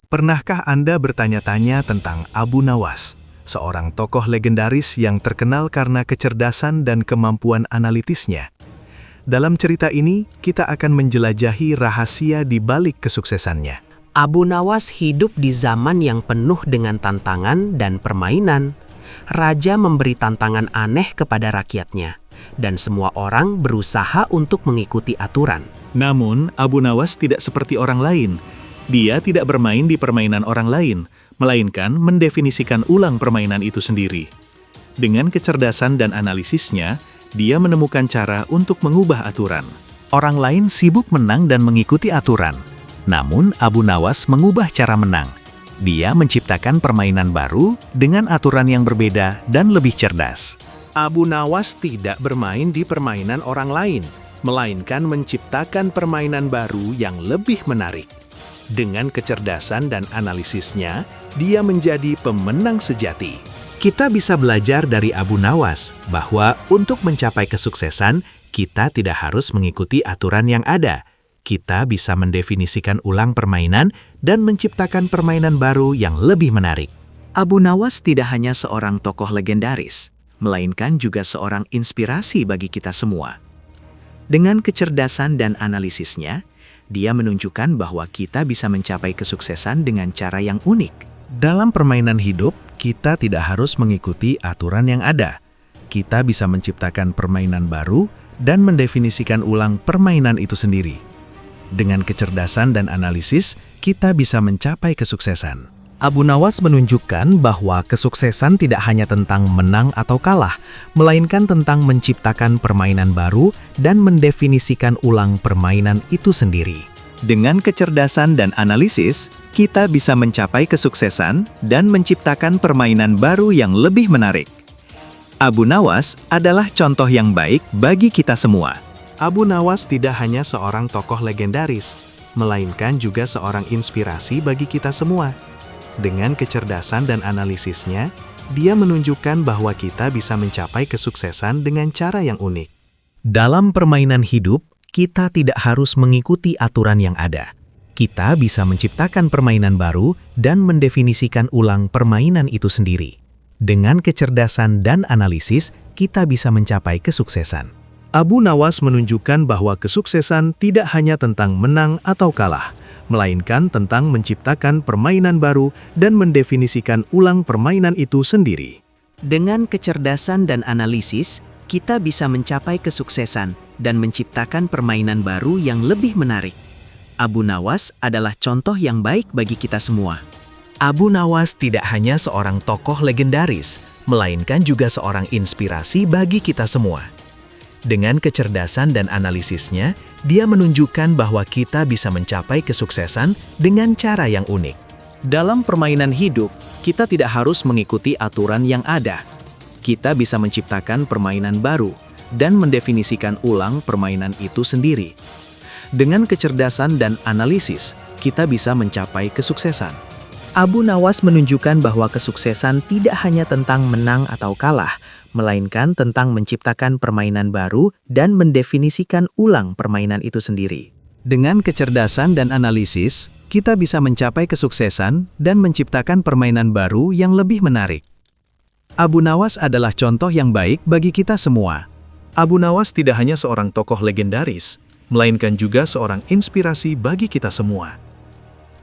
Pernahkah Anda bertanya-tanya tentang Abu Nawas, seorang tokoh legendaris yang terkenal karena kecerdasan dan kemampuan analitisnya? Dalam cerita ini, kita akan menjelajahi rahasia di balik kesuksesannya. Abu Nawas hidup di zaman yang penuh dengan tantangan dan permainan. Raja memberi tantangan aneh kepada rakyatnya, dan semua orang berusaha untuk mengikuti aturan. Namun, Abu Nawas tidak seperti orang lain. Dia tidak bermain di permainan orang lain, melainkan mendefinisikan ulang permainan itu sendiri. Dengan kecerdasan dan analisisnya, dia menemukan cara untuk mengubah aturan. Orang lain sibuk menang dan mengikuti aturan. Namun, Abu Nawas mengubah cara menang. Dia menciptakan permainan baru dengan aturan yang berbeda dan lebih cerdas. Abu Nawas tidak bermain di permainan orang lain, melainkan menciptakan permainan baru yang lebih menarik. Dengan kecerdasan dan analisisnya, dia menjadi pemenang sejati. Kita bisa belajar dari Abu Nawas bahwa untuk mencapai kesuksesan, kita tidak harus mengikuti aturan yang ada. Kita bisa mendefinisikan ulang permainan dan menciptakan permainan baru yang lebih menarik. Abu Nawas tidak hanya seorang tokoh legendaris, melainkan juga seorang inspirasi bagi kita semua. Dengan kecerdasan dan analisisnya, dia menunjukkan bahwa kita bisa mencapai kesuksesan dengan cara yang unik. Dalam permainan hidup, kita tidak harus mengikuti aturan yang ada. Kita bisa menciptakan permainan baru dan mendefinisikan ulang permainan itu sendiri. Dengan kecerdasan dan analisis, kita bisa mencapai kesuksesan. Abu Nawas menunjukkan bahwa kesuksesan tidak hanya tentang menang atau kalah, melainkan tentang menciptakan permainan baru dan mendefinisikan ulang permainan itu sendiri. Dengan kecerdasan dan analisis, kita bisa mencapai kesuksesan dan menciptakan permainan baru yang lebih menarik. Abu Nawas adalah contoh yang baik bagi kita semua. Abu Nawas tidak hanya seorang tokoh legendaris, melainkan juga seorang inspirasi bagi kita semua. Dengan kecerdasan dan analisisnya, dia menunjukkan bahwa kita bisa mencapai kesuksesan dengan cara yang unik. Dalam permainan hidup, kita tidak harus mengikuti aturan yang ada. Kita bisa menciptakan permainan baru dan mendefinisikan ulang permainan itu sendiri. Dengan kecerdasan dan analisis, kita bisa mencapai kesuksesan. Abu Nawas menunjukkan bahwa kesuksesan tidak hanya tentang menang atau kalah, melainkan tentang menciptakan permainan baru dan mendefinisikan ulang permainan itu sendiri. Dengan kecerdasan dan analisis, kita bisa mencapai kesuksesan dan menciptakan permainan baru yang lebih menarik. Abu Nawas adalah contoh yang baik bagi kita semua. Abu Nawas tidak hanya seorang tokoh legendaris, melainkan juga seorang inspirasi bagi kita semua. Dengan kecerdasan dan analisisnya, dia menunjukkan bahwa kita bisa mencapai kesuksesan dengan cara yang unik. Dalam permainan hidup, kita tidak harus mengikuti aturan yang ada. Kita bisa menciptakan permainan baru dan mendefinisikan ulang permainan itu sendiri. Dengan kecerdasan dan analisis, kita bisa mencapai kesuksesan. Abu Nawas menunjukkan bahwa kesuksesan tidak hanya tentang menang atau kalah, melainkan tentang menciptakan permainan baru dan mendefinisikan ulang permainan itu sendiri. Dengan kecerdasan dan analisis, kita bisa mencapai kesuksesan dan menciptakan permainan baru yang lebih menarik. Abu Nawas adalah contoh yang baik bagi kita semua. Abu Nawas tidak hanya seorang tokoh legendaris, melainkan juga seorang inspirasi bagi kita semua.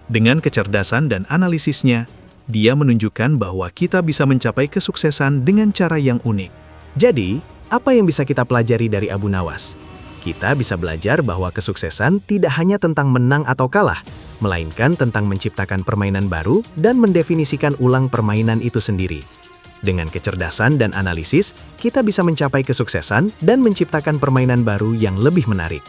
Dengan kecerdasan dan analisisnya, dia menunjukkan bahwa kita bisa mencapai kesuksesan dengan cara yang unik. Jadi, apa yang bisa kita pelajari dari Abu Nawas? Kita bisa belajar bahwa kesuksesan tidak hanya tentang menang atau kalah, melainkan tentang menciptakan permainan baru dan mendefinisikan ulang permainan itu sendiri. Dengan kecerdasan dan analisis, kita bisa mencapai kesuksesan dan menciptakan permainan baru yang lebih menarik.